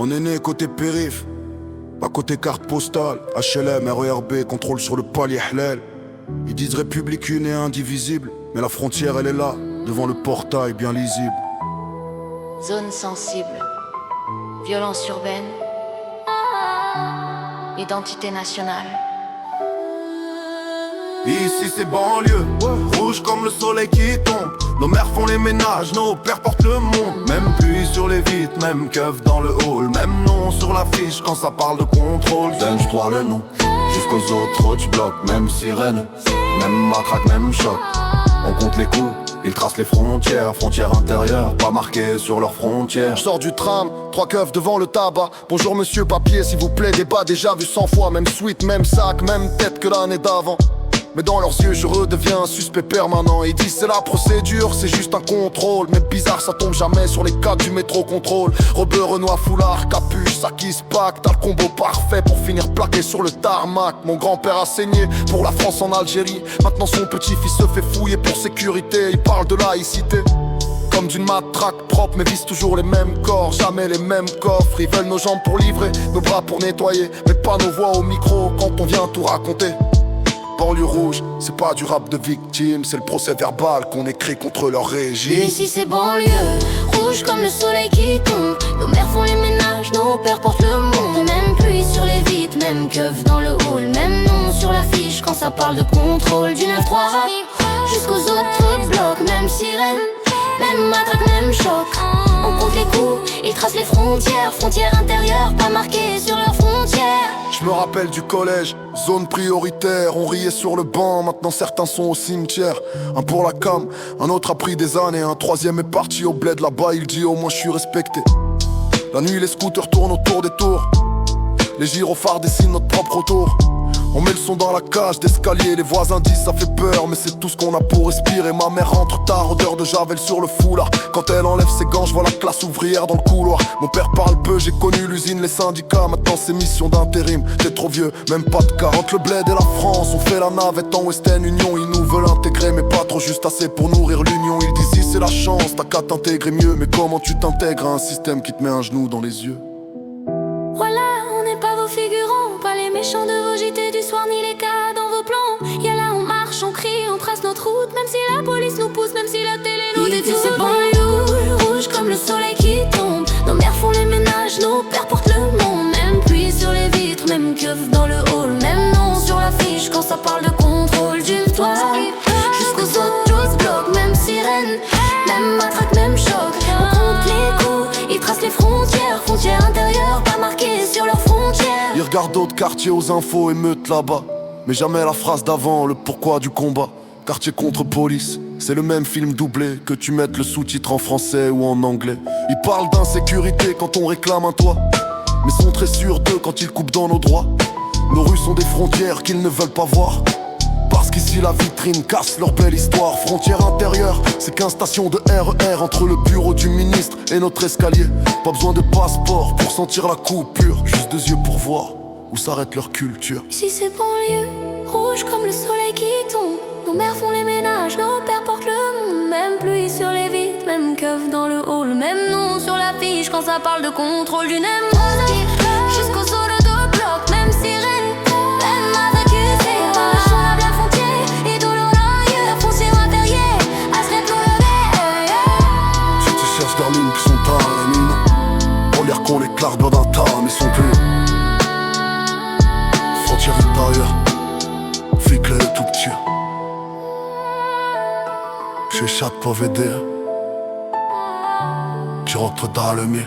On est né côté périph', pas côté carte postale. HLM, RERB, contrôle sur le palier halal. Ils disent République une et indivisible, mais la frontière elle est là, devant le portail bien lisible. Zone sensible, violence urbaine, identité nationale. Ici c'est banlieue, rouge comme le soleil qui tombe. Nos mères font les ménages, nos pères portent le monde. Même pluie sur les vitres, même keuf dans le hall. Même nom sur l'affiche quand ça parle de contrôle. Donne-toi le nom, jusqu'aux autres du bloc. Même sirène, même matraque, même choc. On compte les coups, ils tracent les frontières. Frontières intérieures, pas marquées sur leurs frontières. Je sors du tram, 3 keufs devant le tabac. Bonjour monsieur papier, s'il vous plaît, débat déjà vu 100 fois. Même suite, même sac, même tête que l'année d'avant. Mais dans leurs yeux je redeviens un suspect permanent. Ils disent c'est la procédure, c'est juste un contrôle. Mais bizarre ça tombe jamais sur les cas du métro contrôle. Robe Renoir, foulard, capuche, ça qui se pack. T'as le combo parfait pour finir plaqué sur le tarmac. Mon grand-père a saigné pour la France en Algérie. Maintenant son petit-fils se fait fouiller pour sécurité. Il parle de laïcité comme d'une matraque propre, mais visent toujours les mêmes corps, jamais les mêmes coffres. Ils veulent nos jambes pour livrer, nos bras pour nettoyer, mais pas nos voix au micro quand on vient tout raconter. Banlieue rouge, c'est pas du rap de victime, c'est le procès verbal qu'on écrit contre leur régime. Ici c'est banlieue, rouge comme le soleil qui tombe. Nos mères font les ménages, nos pères portent le monde. Même pluie sur les vitres, même keuf dans le hall. Même nom sur l'affiche quand ça parle de contrôle. Du 9-3 jusqu'aux autres blocs. Même sirène, même matraque, même choc. On compte les coups, ils tracent les frontières. Frontières intérieures, pas marquées sur leurs frontières. Je me rappelle du collège, zone prioritaire. On riait sur le banc, maintenant certains sont au cimetière. Un pour la cam, un autre a pris des années. Un troisième est parti au bled là-bas, il dit au moins je suis respecté. La nuit les scooters tournent autour des tours. Les gyrophares dessinent notre propre retour. On met le son dans la cage d'escalier, les voisins disent ça fait peur, mais c'est tout ce qu'on a pour respirer. Ma mère rentre tard, odeur de javel sur le foulard. Quand elle enlève ses gants, je vois la classe ouvrière dans le couloir. Mon père parle peu, j'ai connu l'usine, les syndicats. Maintenant c'est mission d'intérim, t'es trop vieux, même pas de cas. Entre le bled et la France, on fait la navette en Western Union. Ils nous veulent intégrer, mais pas trop, juste assez pour nourrir l'union. Ils disent ici c'est la chance, t'as qu'à t'intégrer mieux. Mais comment tu t'intègres à un système qui te met un genou dans les yeux? Voilà, on n'est pas vos figurants, pas les méchants de vos JT du soir ni les cas dans vos plans. Y'a là on marche, on crie, on trace notre route. Même si la police nous pousse, même si la télé nous détourne. C'est banlieue, rouge comme le soleil qui tombe. Nos mères font les ménages, nos pères portent le monde. Même pluie sur les vitres, même keuf dans le hall. Même nom sur l'affiche quand ça parle de contrôle du toit. Jusqu'aux autres blocs, même sirène, même matraque, même choc. On compte les coups, ils tracent les frontières. Frontières intérieures, pas marquées sur leurs frontières. Ils regardent d'autres quartiers aux infos, émeutes là-bas. Mais jamais la phrase d'avant, le pourquoi du combat. Quartier contre police, c'est le même film doublé. Que tu mettes le sous-titre en français ou en anglais. Ils parlent d'insécurité quand on réclame un toit, mais sont très sûrs d'eux quand ils coupent dans nos droits. Nos rues sont des frontières qu'ils ne veulent pas voir, parce qu'ici la vitrine casse leur belle histoire. Frontière intérieure, c'est 15 stations de RER entre le bureau du ministre et notre escalier. Pas besoin de passeport pour sentir la coupure, juste 2 yeux pour voir où s'arrête leur culture. Ici c'est banlieue, rouge comme le soleil qui tombe. Nos mères font les ménages, nos pères portent le monde. Même pluie sur les vitres, même keuf dans le hall. Même nom sur l'affiche quand ça parle de contrôle du NEM. Jusqu'au solo de bloc, même sirène, même accusé. Marchons à la frontière, et dans l'oreille, foncier intérieur, Asret Si tu cherches des lignes qui sont tard, les mines, pour lire qu'on les claque dans un tas, mais sont plus. Frontière intérieure, flic le tout petit. Je chatte pour aider. Tu rentres dans le mien.